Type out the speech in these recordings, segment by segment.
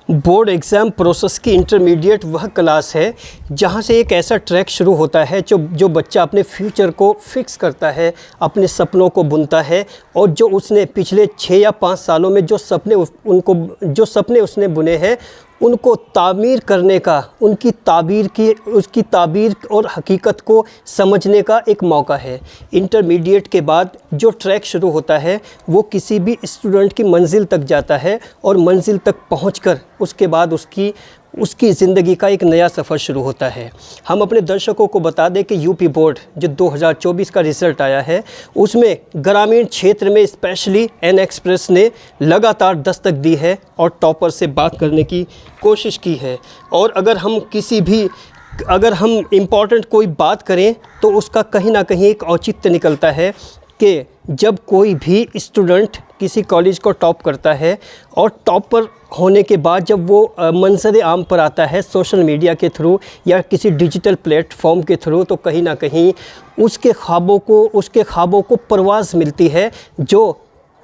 Board exam process की intermediate वह class है जहां से एक ऐसा ट्रैक शुरू होता है जो बच्चा अपने फ्यूचर को फिक्स करता है, अपने सपनों को बुनता है और जो उसने पिछले 6 या 5 सालों में जो सपने उसने बुने हैं उनको तामीर करने का, उसकी ताबीर और हकीकत को समझने का एक मौका है। इंटरमीडिएट के बाद जो ट्रैक शुरू होता है वो किसी भी स्टूडेंट की मंजिल तक जाता है और मंजिल तक पहुंचकर उसके बाद उसकी ज़िंदगी का एक नया सफ़र शुरू होता है। हम अपने दर्शकों को बता दें कि यूपी बोर्ड जो 2024 का रिज़ल्ट आया है उसमें ग्रामीण क्षेत्र में स्पेशली एन एक्सप्रेस ने लगातार दस्तक दी है और टॉपर से बात करने की कोशिश की है। और अगर हम इम्पॉर्टेंट कोई बात करें तो उसका कहीं ना कहीं एक औचित्य निकलता है कि जब कोई भी स्टूडेंट किसी कॉलेज को टॉप करता है और टॉपर होने के बाद जब वो मंजर आम पर आता है सोशल मीडिया के थ्रू या किसी डिजिटल प्लेटफॉर्म के थ्रू, तो कहीं ना कहीं उसके ख्वाबों को परवाज़ मिलती है।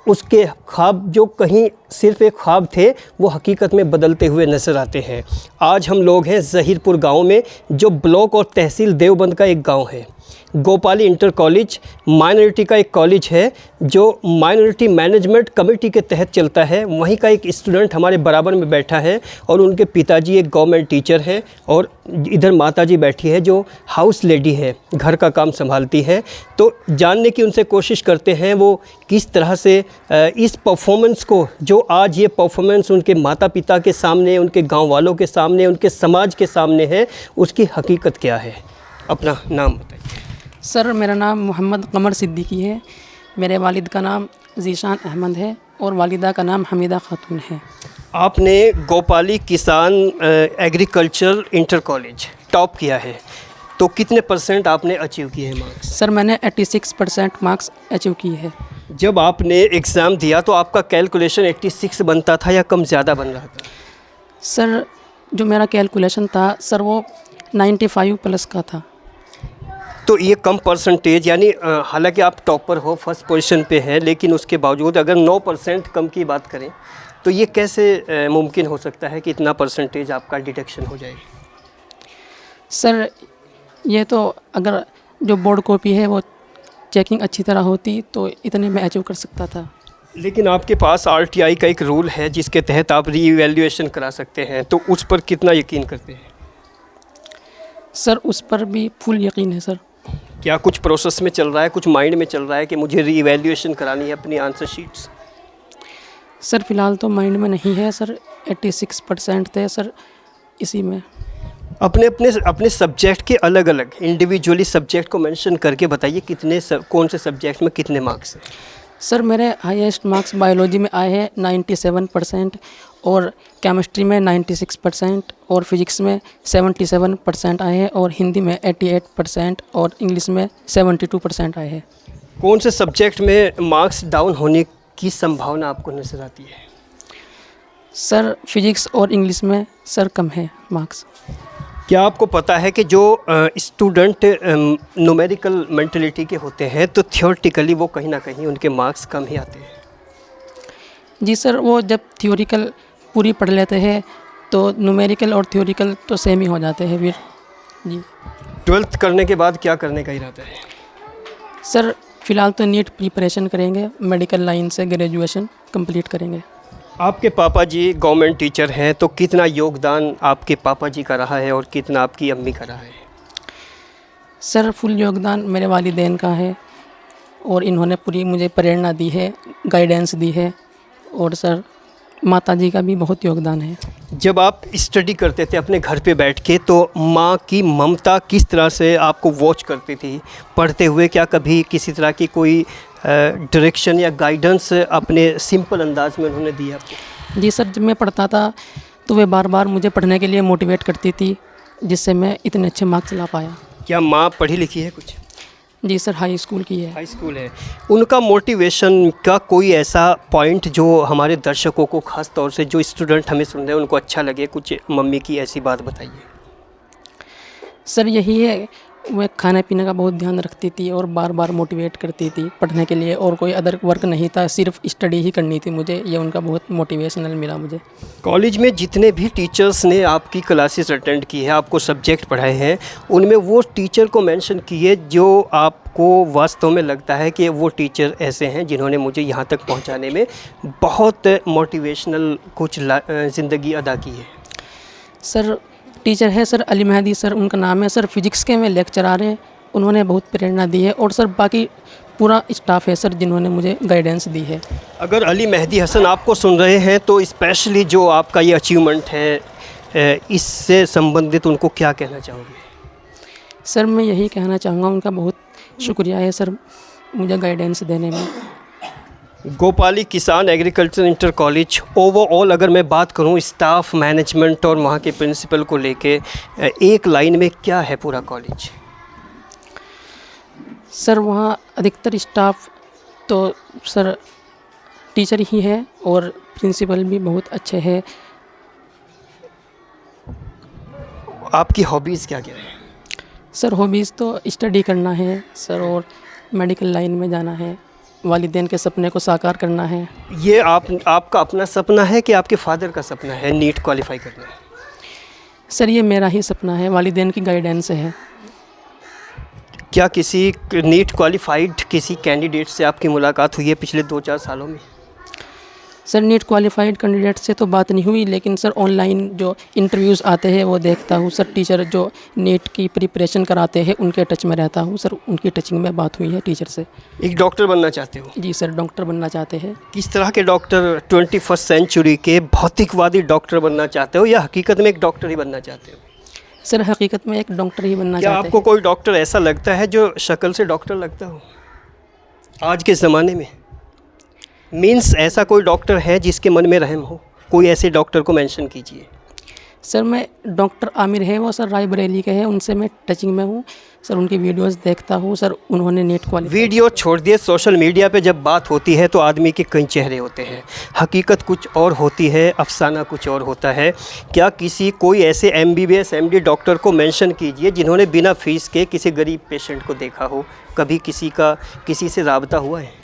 उसके ख्वाब जो कहीं सिर्फ़ एक ख्वाब थे वो हकीकत में बदलते हुए नज़र आते हैं। आज हम लोग हैं ज़हीरपुर गांव में, जो ब्लॉक और तहसील देवबंद का एक गांव है। गोपाली इंटर कॉलेज माइनॉरिटी का एक कॉलेज है जो माइनॉरिटी मैनेजमेंट कमेटी के तहत चलता है। वहीं का एक स्टूडेंट हमारे बराबर में बैठा है और उनके पिताजी एक गवर्नमेंट टीचर हैं और इधर माताजी बैठी है जो हाउस लेडी है, घर का काम संभालती है। तो जानने की उनसे कोशिश करते हैं वो किस तरह से इस परफॉर्मेंस को, जो आज ये परफॉर्मेंस उनके माता पिता के सामने, उनके गाँव वालों के सामने, उनके समाज के सामने है, उसकी हकीकत क्या है। अपना नाम बताइए। सर, मेरा नाम मोहम्मद कमर सिद्दीकी है। मेरे वालिद का नाम ज़ीशान अहमद है और वालिदा का नाम हमीदा खातून है। आपने गोपाली किसान एग्रीकल्चर इंटर कॉलेज टॉप किया है, तो कितने % आपने अचीव किए हैं मार्क्स? सर, मैंने 86% मार्क्स अचीव किए हैं। जब आपने एग्ज़ाम दिया तो आपका कैलकुलेशन 86 बनता था या कम ज़्यादा बन रहा था? सर, जो मेरा कैलकुलेशन था सर वो 95 प्लस का था। तो ये कम परसेंटेज, यानी हालांकि आप टॉपर हो, फर्स्ट पोजीशन पे हैं, लेकिन उसके बावजूद अगर 9% कम की बात करें तो ये कैसे मुमकिन हो सकता है कि इतना परसेंटेज आपका डिडक्शन हो जाए? सर, ये तो अगर जो बोर्ड कॉपी है वो चेकिंग अच्छी तरह होती तो इतने में अचीव कर सकता था। लेकिन आपके पास RTI का एक रूल है जिसके तहत आप रीइवैल्यूएशन करा सकते हैं, तो उस पर कितना यकीन करते हैं? सर, उस पर भी फुल यकीन है। सर, क्या कुछ प्रोसेस में चल रहा है, कुछ माइंड में चल रहा है कि मुझे रीइवैल्यूएशन करानी है अपनी आंसर शीट्स? सर, फ़िलहाल तो माइंड में नहीं है सर। 86% थे सर इसी में। अपने सब्जेक्ट के अलग अलग इंडिविजुअली सब्जेक्ट को मेंशन करके बताइए कौन से सब्जेक्ट में कितने मार्क्स हैं? सर, मेरे हाईएस्ट मार्क्स बायोलॉजी में आए हैं 97% और केमिस्ट्री में 96% और फिज़िक्स में 77% आए हैं और हिंदी में 88% और इंग्लिश में 72% आए हैं। कौन से सब्जेक्ट में मार्क्स डाउन होने की संभावना आपको नज़र आती है? सर, फिज़िक्स और इंग्लिश में सर कम है मार्क्स। क्या आपको पता है कि जो स्टूडेंट न्यूमेरिकल मेंटलिटी के होते हैं तो थियोरेटिकली वो कहीं ना कहीं उनके मार्क्स कम ही आते हैं? जी सर, वो जब थियोरिकल पूरी पढ़ लेते हैं तो न्यूमेरिकल और थियोरिकल तो सेम ही हो जाते हैं फिर। जी। 12th करने के बाद क्या करने का इरादा है? सर, फ़िलहाल तो नीट प्रिपरेशन करेंगे, मेडिकल लाइन से ग्रेजुएशन कंप्लीट करेंगे। आपके पापा जी गवर्नमेंट टीचर हैं, तो कितना योगदान आपके पापा जी का रहा है और कितना आपकी अम्मी का रहा है? सर, फुल योगदान मेरे वालिदैन का है और इन्होंने पूरी मुझे प्रेरणा दी है, गाइडेंस दी है और सर माताजी का भी बहुत योगदान है। जब आप स्टडी करते थे अपने घर पे बैठ के तो माँ की ममता किस तरह से आपको वॉच करती थी पढ़ते हुए? क्या कभी किसी तरह की कोई डायरेक्शन या गाइडेंस अपने सिंपल अंदाज में उन्होंने दिया आपको? जी सर, जब मैं पढ़ता था तो वे बार बार मुझे पढ़ने के लिए मोटिवेट करती थी जिससे मैं इतने अच्छे मार्क्स ला पाया। क्या माँ पढ़ी लिखी है कुछ? जी सर, हाई स्कूल की है। हाई स्कूल है। उनका मोटिवेशन का कोई ऐसा पॉइंट जो हमारे दर्शकों को, ख़ास तौर से जो स्टूडेंट हमें सुन रहे हैं, उनको अच्छा लगे, कुछ मम्मी की ऐसी बात बताइए। सर, यही है वह खाने पीने का बहुत ध्यान रखती थी और बार बार मोटिवेट करती थी पढ़ने के लिए, और कोई अदर वर्क नहीं था, सिर्फ स्टडी ही करनी थी मुझे। ये उनका बहुत मोटिवेशनल मिला मुझे। कॉलेज में जितने भी टीचर्स ने आपकी क्लासेस अटेंड की है, आपको सब्जेक्ट पढ़ाए हैं, उनमें वो टीचर को मेंशन किए जो आपको वास्तव में लगता है कि वो टीचर ऐसे हैं जिन्होंने मुझे यहाँ तक पहुँचाने में बहुत मोटिवेशनल कुछ ज़िंदगी अदा की है। सर टीचर है सर अली मेहदी सर, उनका नाम है सर। फिजिक्स के में लेक्चरर हैं, उन्होंने बहुत प्रेरणा दी है। और सर बाकी पूरा स्टाफ है सर जिन्होंने मुझे गाइडेंस दी है। अगर अली मेहदी हसन आपको सुन रहे हैं तो स्पेशली जो आपका ये अचीवमेंट है, इससे संबंधित उनको क्या कहना चाहोगे? सर मैं यही कहना चाहूँगा, उनका बहुत शुक्रिया है सर मुझे गाइडेंस देने में। गोपाली किसान एग्रीकल्चर इंटर कॉलेज ओवरऑल अगर मैं बात करूं स्टाफ, मैनेजमेंट और वहाँ के प्रिंसिपल को लेके एक लाइन में क्या है पूरा कॉलेज? सर वहाँ अधिकतर स्टाफ तो सर टीचर ही है और प्रिंसिपल भी बहुत अच्छे हैं। आपकी हॉबीज़ क्या क्या है? सर हॉबीज़ तो स्टडी करना है सर, और मेडिकल लाइन में जाना है, वालिदैन के सपने को साकार करना है। ये आपका अपना सपना है कि आपके फादर का सपना है नीट क्वालिफाई करना? सर ये मेरा ही सपना है, वालिदैन की गाइडेंस है। क्या किसी नीट क्वालिफाइड किसी कैंडिडेट से आपकी मुलाकात हुई है पिछले 2-4 सालों में? सर नीट क्वालिफाइड कैंडिडेट से तो बात नहीं हुई, लेकिन सर ऑनलाइन जो इंटरव्यूज़ आते हैं वो देखता हूँ सर। टीचर जो नीट की प्रिपरेशन कराते हैं उनके टच में रहता हूँ सर, उनकी टचिंग में बात हुई है टीचर से। एक डॉक्टर बनना चाहते हो? जी सर, डॉक्टर बनना चाहते हैं। किस तरह के डॉक्टर? 21st सेंचुरी के भौतिकवादी डॉक्टर बनना चाहते हो या हकीकत में एक डॉक्टर ही बनना चाहते हो? सर हकीकत में एक डॉक्टर ही बनना क्या चाहते हैं। आपको कोई डॉक्टर ऐसा लगता है जो शक्ल से डॉक्टर लगता हो आज के ज़माने में? मीन्स ऐसा कोई डॉक्टर है जिसके मन में रहम हो? कोई ऐसे डॉक्टर को मेंशन कीजिए। सर मैं डॉक्टर आमिर है वो सर रायबरेली के हैं, उनसे मैं टचिंग में हूँ सर, उनकी वीडियोस देखता हूँ सर। उन्होंने नीट क्वालिफाई। वीडियो छोड़ दिए, सोशल मीडिया पे जब बात होती है तो आदमी के कई चेहरे होते हैं, हकीकत कुछ और होती है, अफसाना कुछ और होता है। क्या कोई ऐसे MBBS MD डॉक्टर को मेंशन कीजिए जिन्होंने बिना फीस के किसी गरीब पेशेंट को देखा हो? कभी किसी से राबता हुआ है?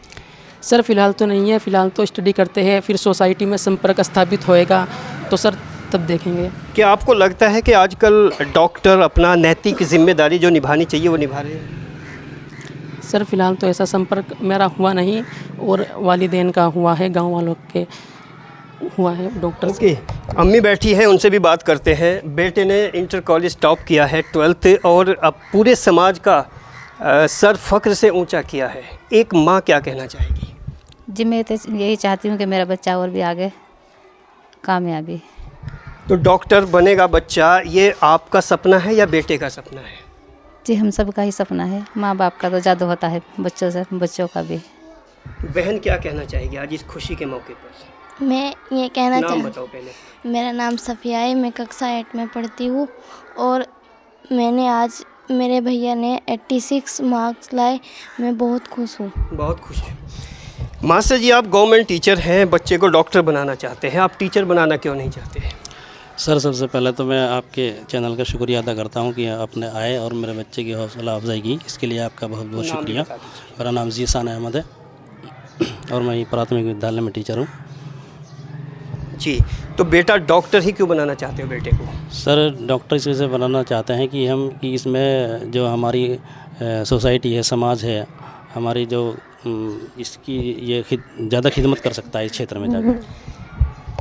सर फ़िलहाल तो नहीं है, फ़िलहाल तो स्टडी करते हैं, फिर सोसाइटी में संपर्क स्थापित होएगा तो सर तब देखेंगे। क्या आपको लगता है कि आजकल डॉक्टर अपना नैतिक जिम्मेदारी जो निभानी चाहिए वो निभा रहे हैं? सर फ़िलहाल तो ऐसा संपर्क मेरा हुआ नहीं, और वालिदैन का हुआ है, गांव वालों के हुआ है डॉक्टर से। ओके, अम्मी बैठी है, उनसे भी बात करते हैं। बेटे ने इंटर कॉलेज टॉप किया है 12th और अब पूरे समाज का सर फ़ख्र से ऊंचा किया है। एक माँ क्या कहना चाहेगी? जी मैं तो यही चाहती हूँ कि मेरा बच्चा और भी आगे कामयाबी। तो डॉक्टर बनेगा बच्चा, ये आपका सपना है या बेटे का सपना है? जी हम सब का ही सपना है, माँ बाप का तो ज़्यादा होता है, बच्चों का भी। बहन क्या कहना चाहेगी आज इस खुशी के मौके पर? मैं ये कहना नाम बताओ पहले। मेरा नाम सफ़िया है, मैं कक्षा 8 में पढ़ती हूँ और मैंने आज मेरे भैया ने 86 मार्क्स लाए, मैं बहुत खुश हूँ। बहुत खुश है। मास्टर जी, आप गवर्नमेंट टीचर हैं, बच्चे को डॉक्टर बनाना चाहते हैं, आप टीचर बनाना क्यों नहीं चाहते हैं? सर सबसे पहले तो मैं आपके चैनल का शुक्रिया अदा करता हूं कि आपने आए और मेरे बच्चे की हौसला अफजाई की, इसके लिए आपका बहुत बहुत शुक्रिया। मेरा नाम जीसान अहमद है और मैं प्राथमिक विद्यालय में टीचर हूं। जी, तो बेटा डॉक्टर ही क्यों बनाना चाहते हो बेटे को? सर डॉक्टर इस वजह से बनाना चाहते हैं कि इसमें जो हमारी सोसाइटी है, समाज है हमारी, जो इसकी ये ज़्यादा खिदमत कर सकता है इस क्षेत्र में जाकर।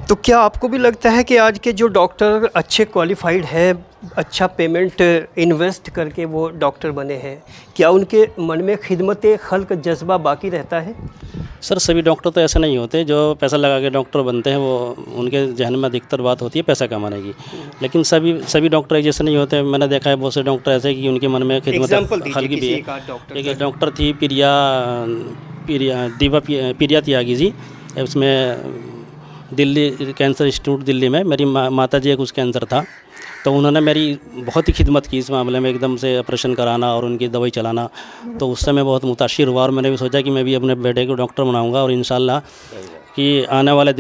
तो क्या आपको भी लगता है कि आज के जो डॉक्टर अच्छे क्वालिफाइड हैं, अच्छा पेमेंट इन्वेस्ट करके वो डॉक्टर बने हैं, क्या उनके मन में खिदमत खल्क जज्बा बाकी रहता है? सर सभी डॉक्टर तो ऐसे नहीं होते जो पैसा लगा के डॉक्टर बनते हैं, वो उनके जहन में अधिकतर बात होती है पैसा कमाने की। लेकिन सभी डॉक्टर जैसे नहीं होते। मैंने देखा है बहुत से डॉक्टर ऐसे कि उनके मन में खिदमत हल्की भी है। एक डॉक्टर थी दिव्या त्यागी जी, उसमें दिल्ली कैंसर इंस्टीट्यूट दिल्ली में। मेरी माता जी को कुछ कैंसर था, तो उन्होंने मेरी बहुत ही खिदमत की इस मामले में, एकदम से ऑपरेशन कराना और उनकी दवाई चलाना। तो उससे मैं बहुत मुतासिर हुआ और मैंने भी सोचा कि मैं भी अपने बेटे को डॉक्टर बनाऊंगा और इंशाल्लाह कि आने वाले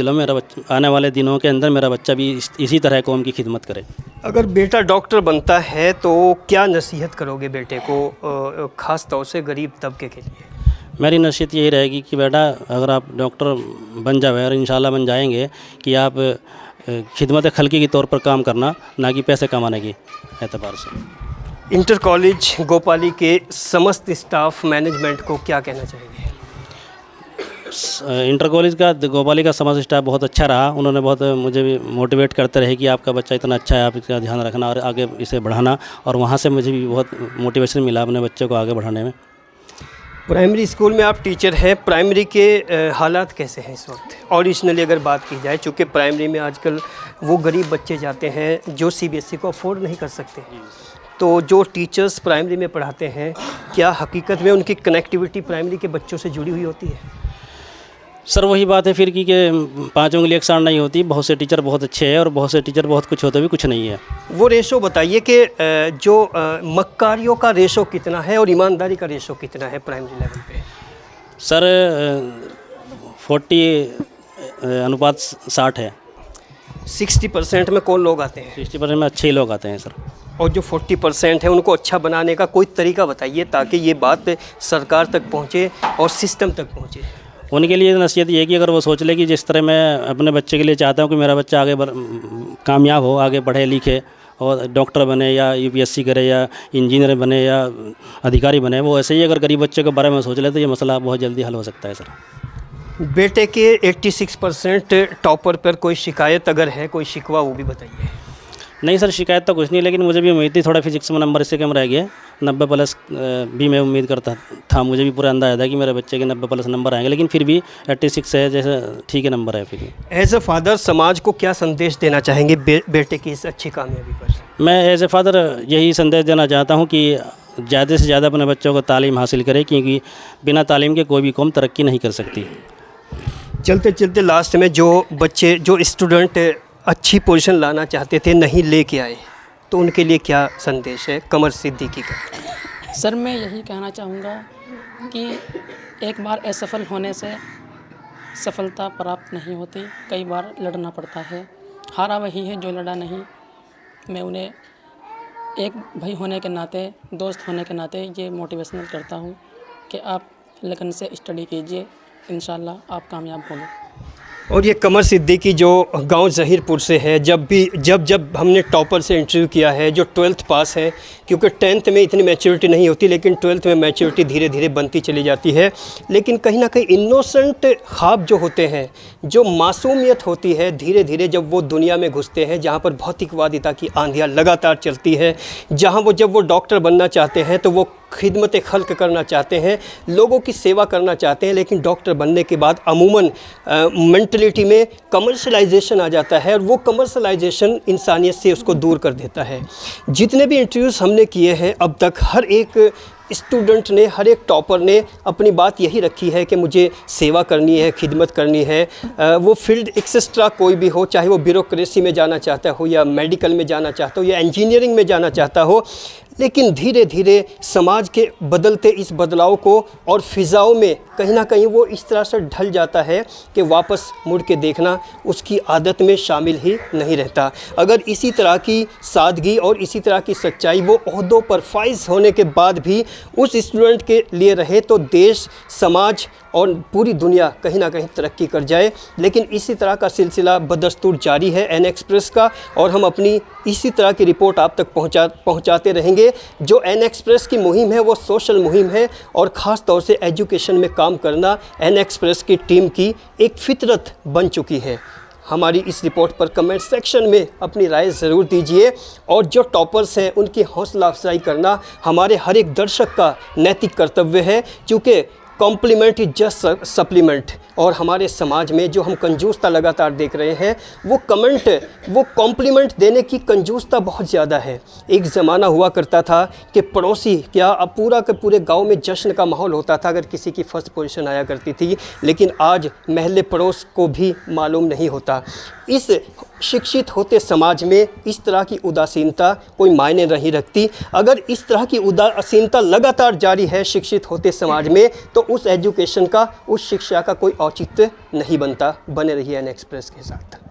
दिनों के अंदर मेरा बच्चा भी इसी तरह कौम की खिदमत करे। अगर बेटा डॉक्टर बनता है तो क्या नसीहत करोगे बेटे को, ख़ास तौर से गरीब तबके के लिए? मेरी नसीहत यही रहेगी कि बेटा अगर आप डॉक्टर बन जाए और इंशाल्लाह बन जाएंगे कि आप खिदमत खल्की के तौर पर काम करना, ना कि पैसे कमाने की एतबार से। इंटर कॉलेज गोपाली के समस्त स्टाफ मैनेजमेंट को क्या कहना चाहेंगे? इंटर कॉलेज का गोपाली का समस्त स्टाफ बहुत अच्छा रहा। उन्होंने बहुत मुझे भी मोटिवेट करते रहे कि आपका बच्चा इतना अच्छा है, आप इसका ध्यान रखना और आगे इसे बढ़ाना, और वहाँ से मुझे भी बहुत मोटिवेशन मिला अपने बच्चे को आगे बढ़ाने में। प्राइमरी स्कूल में आप टीचर हैं, प्राइमरी के हालात कैसे हैं इस वक्त? ओरिजिनली अगर बात की जाए, चूँकि प्राइमरी में आजकल वो गरीब बच्चे जाते हैं जो CBSE को अफोर्ड नहीं कर सकते, तो जो टीचर्स प्राइमरी में पढ़ाते हैं, क्या हकीकत में उनकी कनेक्टिविटी प्राइमरी के बच्चों से जुड़ी हुई होती है? सर वही बात है फिर कि 5 उंगली एक साथ नहीं होती। बहुत से टीचर बहुत अच्छे हैं और बहुत से टीचर बहुत कुछ होते भी कुछ नहीं है। वो रेशो बताइए कि जो मक्कारियों का रेशो कितना है और ईमानदारी का रेशो कितना है प्राइमरी लेवल पे? सर 40:60 है। 60% में कौन लोग आते हैं? 60% में अच्छे ही लोग आते हैं सर। और जो 40% है उनको अच्छा बनाने का कोई तरीका बताइए ताकि ये बात सरकार तक पहुँचे और सिस्टम तक पहुँचे। उनके लिए नसीहत ये है कि अगर वो सोच ले कि जिस तरह मैं अपने बच्चे के लिए चाहता हूँ कि मेरा बच्चा आगे कामयाब हो, आगे पढ़े लिखे और डॉक्टर बने या UPSC करे या इंजीनियर बने या अधिकारी बने, वो ऐसे ही अगर गरीब बच्चे के बारे में सोच ले तो ये मसला बहुत जल्दी हल हो सकता है सर। बेटे के 86% टॉपर पर कोई शिकायत अगर है, कोई शिकवा, वो भी बताइए। नहीं सर, शिकायत तो कुछ नहीं, लेकिन मुझे भी उम्मीद थी थोड़ा फिजिक्स में नंबर इससे कम रह गया। 90+ भी मैं उम्मीद करता था, मुझे भी पूरा अंदाजा था कि मेरे बच्चे के 90+ नंबर आएंगे, लेकिन फिर भी 86 है, जैसे ठीक है नंबर है। फिर एज अ फादर समाज को क्या संदेश देना चाहेंगे बेटे की इस अच्छी कामयाबी पर? मैं एज ए फादर यही संदेश देना चाहता हूँ कि ज़्यादा से ज़्यादा अपने बच्चों को तालीम हासिल करें, क्योंकि बिना तालीम के कोई भी कौम तरक्की नहीं कर सकती। चलते चलते लास्ट में जो स्टूडेंट अच्छी पोजीशन लाना चाहते थे, नहीं लेके आए, तो उनके लिए क्या संदेश है कमर सिद्दीकी का? सर मैं यही कहना चाहूँगा कि एक बार असफल होने से सफलता प्राप्त नहीं होती, कई बार लड़ना पड़ता है। हारा वही है जो लड़ा नहीं। मैं उन्हें एक भाई होने के नाते, दोस्त होने के नाते ये मोटिवेशनल करता हूँ कि आप लगन से स्टडी कीजिए, इंशाल्लाह आप कामयाब होंगे। और ये कमर सिद्दीकी जो गांव ज़हीरपुर से है, जब हमने टॉपर से इंटरव्यू किया है, जो 12th पास है, क्योंकि 10th में इतनी मैच्योरिटी नहीं होती, लेकिन 12th में मैच्योरिटी धीरे धीरे बनती चली जाती है। लेकिन कहीं ना कहीं इनोसेंट ख्वाब जो होते हैं, जो मासूमियत होती है, धीरे धीरे जब वो दुनिया में घुसते हैं जहाँ पर भौतिकवादिता की आंधियाँ लगातार चलती है, जब वो डॉक्टर बनना चाहते हैं तो वो खिदमत खल्क करना चाहते हैं, लोगों की सेवा करना चाहते हैं, लेकिन डॉक्टर बनने के बाद अमूमन मेंटलिटी में कमर्शलाइजेशन आ जाता है और वो कमर्शलाइजेशन इंसानियत से उसको दूर कर देता है। जितने भी इंटरव्यूज़ हमने किए हैं अब तक, हर एक स्टूडेंट ने, हर एक टॉपर ने अपनी बात यही रखी है कि मुझे सेवा करनी है, खिदमत करनी है। वो फील्ड एक्सेट्रा कोई भी हो, चाहे वो ब्यूरोक्रेसी में जाना चाहता हो या मेडिकल में जाना चाहता हो या इंजीनियरिंग में जाना चाहता हो, लेकिन धीरे धीरे समाज के बदलते इस बदलाव को और फ़िज़ाओं में कहीं ना कहीं वो इस तरह से ढल जाता है कि वापस मुड़ के देखना उसकी आदत में शामिल ही नहीं रहता। अगर इसी तरह की सादगी और इसी तरह की सच्चाई वो ओहदों पर फाइज होने के बाद भी उस स्टूडेंट के लिए रहे तो देश, समाज और पूरी दुनिया कहीं ना कहीं तरक्की कर जाए। लेकिन इसी तरह का सिलसिला बदस्तूर जारी है एन एक्सप्रेस का, और हम अपनी इसी तरह की रिपोर्ट आप तक पहुंचाते रहेंगे। जो एन एक्सप्रेस की मुहिम है वो सोशल मुहिम है और ख़ास तौर से एजुकेशन में काम करना एन एक्सप्रेस की टीम की एक फितरत बन चुकी है। हमारी इस रिपोर्ट पर कमेंट सेक्शन में अपनी राय ज़रूर दीजिए, और जो टॉपर्स हैं उनकी हौसला अफजाई करना हमारे हर एक दर्शक का नैतिक कर्तव्य है, क्योंकि कॉम्प्लीमेंट इज जस्ट सप्लीमेंट। और हमारे समाज में जो हम कंजूसता लगातार देख रहे हैं, वो कॉम्प्लीमेंट देने की कंजूसता बहुत ज़्यादा है। एक ज़माना हुआ करता था कि पड़ोसी क्या अब पूरा के पूरे गांव में जश्न का माहौल होता था अगर किसी की फर्स्ट पोजीशन आया करती थी, लेकिन आज महल्ले पड़ोस को भी मालूम नहीं होता। इस शिक्षित होते समाज में इस तरह की उदासीनता कोई मायने नहीं रखती। अगर इस तरह की उदासीनता लगातार जारी है शिक्षित होते समाज में, तो उस एजुकेशन का, उस शिक्षा का कोई औचित्य नहीं बनता। बने रहिए एन एक्सप्रेस के साथ।